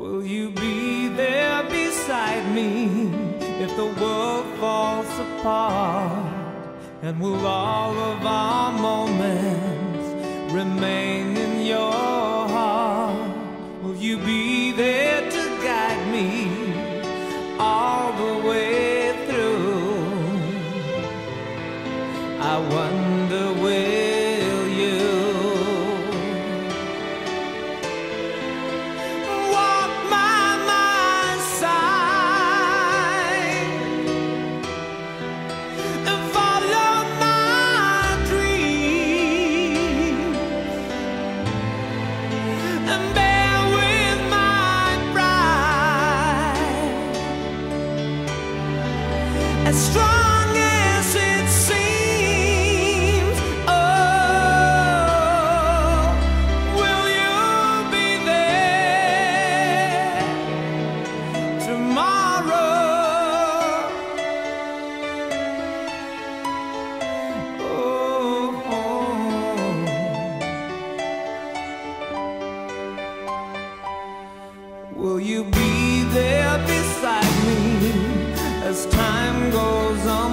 Will you be there beside me if the world falls apart? And will all of our moments remain in your heart? Will you be there to guide me all the way through? I wonder, will you walk by my side and follow my dreams and bear with my pride, as strong as it seems? Oh, will you be there tomorrow? Will you be there beside me as time goes on?